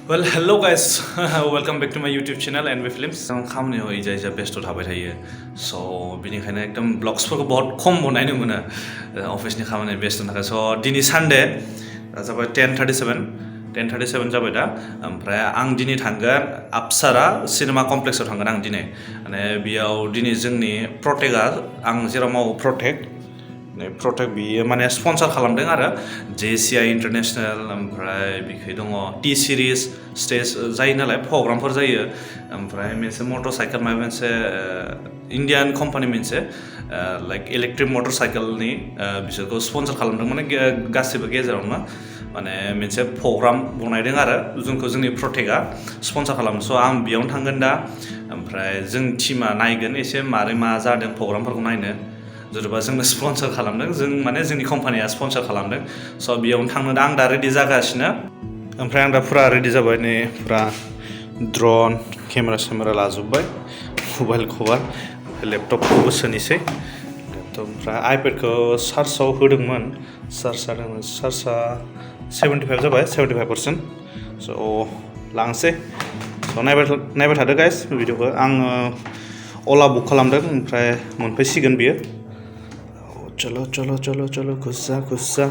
Well, hello guys, welcome back to my YouTube channel and films. आं खामानियाव इजा बेस्थ थाबाय थायो, so बिनिखायनो एकदम ब्लग्सफोरखौ बहुत खम बनायनो मोनो अफिसनि खामानि बेस्थ थाखाय. So दिनै सानडे जाबाय 10:37 जाबाय दा. ओमफ्राय आं दिनै थांगोन अपसारा सिनेमा कमप्लेक्सआव थांगोन आं दिनै. माने बेयाव दिनै जोंनि प्रटेकआ आं जेराव मावो प्रटेक बियो माने स्पन्सर खालामदों आरो JCI इन्टारनेशनेल. ओमफ्राय बिखै दङ T सिरिज स्टेज जायो नालाय प्रग्रामफोर जायो. ओमफ्राय मोनसे मटर साइकेल माबा मोनसे इन्डियान कम्पानि मोनसे लाइक इलेक्ट्रिक मटर साइकेलनि बिसोरखौ स्पन्सर खालामदों. माने गासिबो गेजेरावनो माने मोनसे प्रग्राम बनायदों आरो जोंखौ जोंनि प्रटेकआ स्पन्सर खालामो. स' आं बेयावनो थांगोन दा. ओमफ्राय जों टिमा नायगोन एसे मारै मा जादों प्रग्रामफोरखौ नायनो. जेनेबा जोंनो स्पन्सर खालामदों, जों माने जोंनि कम्पानिया स्पन्सर खालामदों. स' बेयावनो थांनो दा आं दा रेडि जागासिनो. ओमफ्राय आं दा फुरा रेडि जाबाय, नै फुरा ड्रन केमेरा लाजोब्बाय, मबाइल कभार, लेपटपखौबो सोनोसै. ओमफ्राय आइपेडखौ चार्जआव होदोंमोन, चार्जआ 75 जाबाय, 75%. स' लांसै. स' नायबाय थादो गाइस भिडिअखौ. आङो अला बुक खालामदों, ओमफ्राय मोनफैसिगोन बियो. चलो खुसा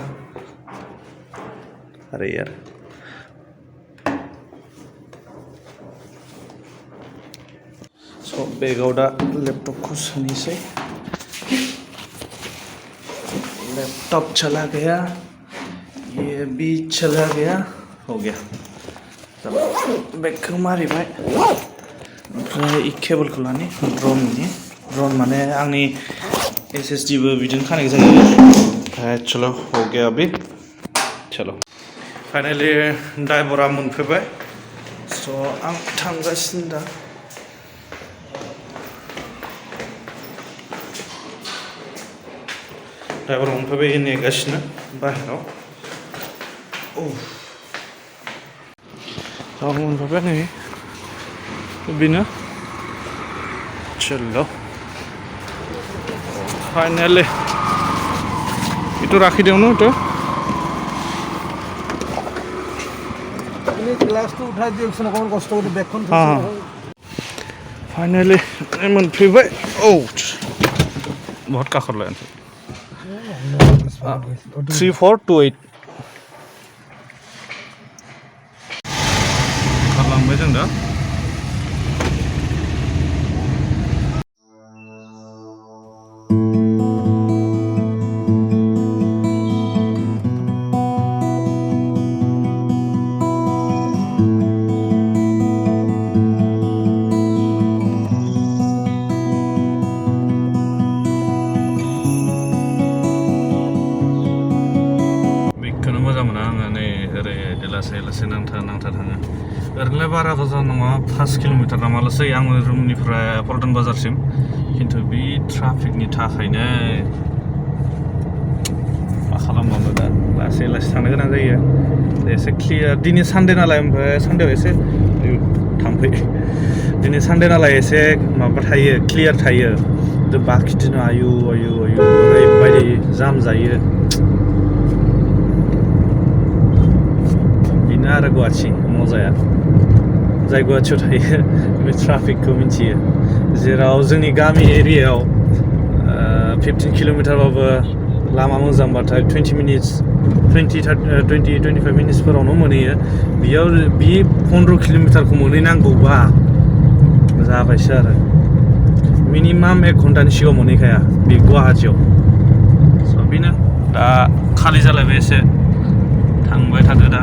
अरे यार. स' बेगाव दा लैपटॉप सोनोसै. लैपटॉप चला गया, ये भी चला गया, हो गया. बेगखौ मारिबाय. ओमफ्राय केबलखौ लानि ड्रन माने आंनि SSDबो बिदिनो कानेक्ट जायो. ओमफ्राय चलो हो गया अभी. चलो फाइनाली ड्राइभारा मोनफैबाय. स' आं थांगासिनो दा. ड्राइभार मोनफैबाय, नेगासिनो बाहेराव. मोनफैबाय नै बेनो. चलो फाइनली इटो राखी देउनु तो फाइनली मोनफैबाय. बहुत काखर लायन 3428 खालामबाय जों दा. लासै नांथा थाङो. ओरैनोलाय बारा गोजान नङा, 5 किल'मिटार नामाल'सै आङो रुमनिफ्राय पल्टन बाजारसिम. खिन्थु बे ट्राफिकनि थाखायनो मा खालामबावनो दा लासै थांनो गोनां जायो. एसे क्लियार दिनै सानडे नालाय, ओमफ्राय सानडेआव एसे थांफै. दिनै सानडे नालाय एसे माबा थायो, क्लियार थायो. बाखि दिनाव आयु ओरैबायदि जाम जायो. आरो गुवाहाटि मजाया, जाय गुवाहाटियाव थायो बे ट्राफिकखौ मिथियो. जेराव जोंनि गामि एरियायाव 15 किल'मिटारबाबो लामा मोजांबाथाय 20 25 मिनिट्सफोरावनो मोनहैयो. बेयाव बे 15 किल'मिटारखौ मोनहैनांगौबा जाबायसो आरो मिनिमाम 1 घन्टानि सिगाङाव मोनहैखाया बे गुवाहाटियाव. स' बेनो दा खालि जालायबाय, एसे थांबाय थादो दा.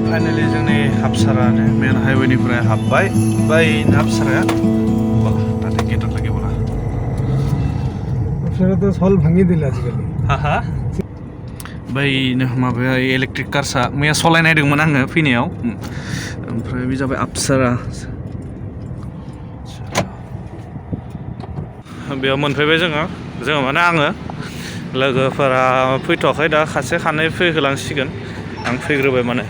फाइनाली जोंनि हाबसारा मेन हाइवेनिफ्राय हाबबाय. बै हाबसाराया তাতে গেটত লাগি বলা আপনারা তো সল ভাঙি দিলে आजिखालि. बै माबाया इलेक्ट्रिक कारसा मैया सलायनायदोंमोन आङो फैनायाव. ओमफ्राय बे जाबाय हाबसारा. बेयाव मोनफैबाय जोङो माने आङो. लोगोफोरा फैथ'वाखै दा, खानै फैहोलांसिगोन. आं फैग्रोबाय माने.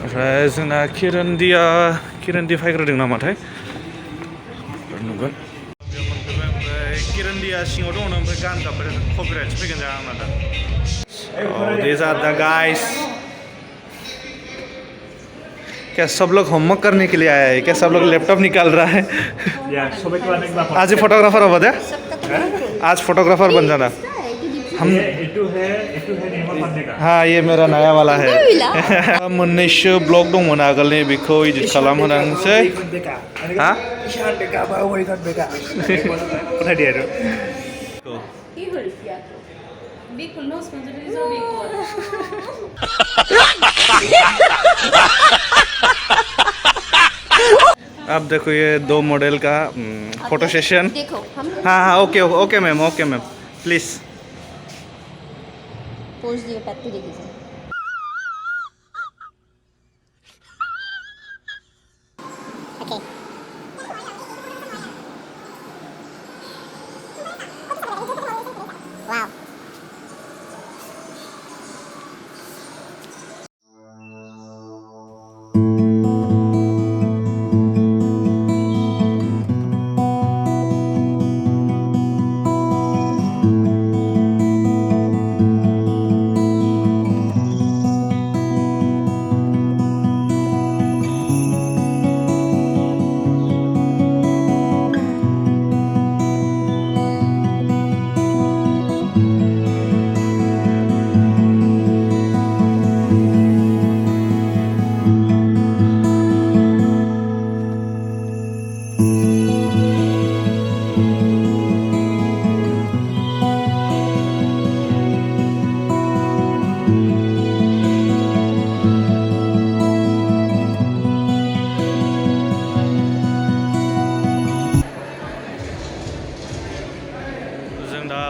ओमफ्राय जोंना किरन्दी फैग्रोदों नामाथाय. सिङाव दङ ओमफ्राय गान गाबबाय कपिराइटसो फैगोन जों आंना दा these are the guys क्या सब लोग होमवर्क करने के लिए आए हैं क्या सब लोग लैपटॉप निकाल रहा है आज ही फोटोग्राफर हो बता आज फोटोग्राफर बन जाना हम हाँ ये मेरा नया वाला है मोननैसो ब्लग दंमोन आगोलनि बेखौ एडिट खालामहोनांसै हाँ अब देखो ये 2 मॉडल का फोटो सेशन हाँ हाँ okay okay ma'am please pose दिए टैटू देखिए ओके वाओ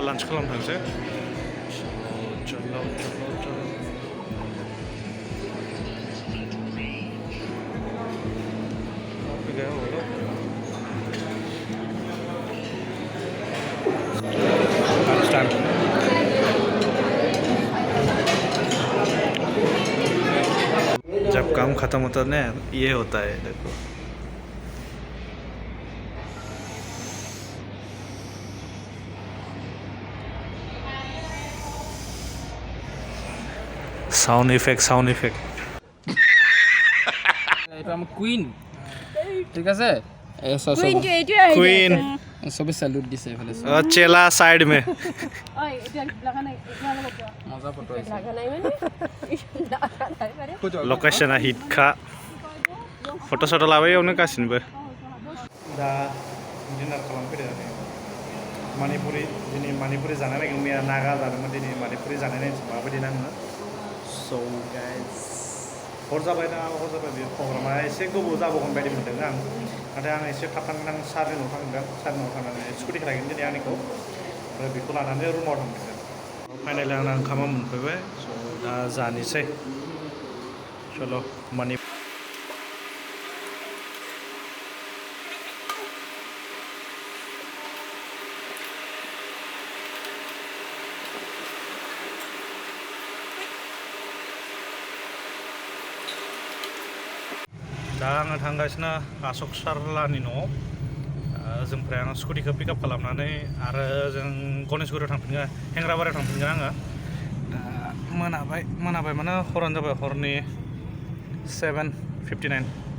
लान्च खालामनो थांसै जब काम खत्म होता है ना ये होता है देखो সাউন্ড ইফেক্ট এটা আমার কুইন ঠিক আছে কুইন সবে স্যালুট দিছে এফালে চেলা সাইড মে মজা ফটো আছে लकेशना हिटखा फट' सट' लाबायावनो गासिनोबो दा डिनार खालामफैदों मानिपुरि दिनै मानिपुरि जानाय नागिरदों मैया नागा जादोंमोन दिनै मानिपुरि जानाय नायनोसै माबायदि नाङो स' गाइस हर जाबाय बे प्रग्रामा एसे गोबाव जाबावगोन बायदि मोनदों आं नाथाय आं एसे थाब थांगोन आं 9:30 थांगोन 9:30 थांनानै स्कुटि खालायगोन दिनै आंनिखौ ओमफ्राय बेखौ लानानै रुमाव थांगोन फाइनालि आंना ओंखामा मोनफैबाय स' दा जानोसै चलो मनी दा आङो थांगासिनो आशक सारलानि न'आव जोंनिफ्राय आं स्कुटिखौ पिकआप खालामनानै आरो जों गणेशगुरियाव थांफिनगोन हेंग्राबारियाव थांफिनगोन आङो दा मोनाबाय माने हरानो जाबाय हरनि 7:59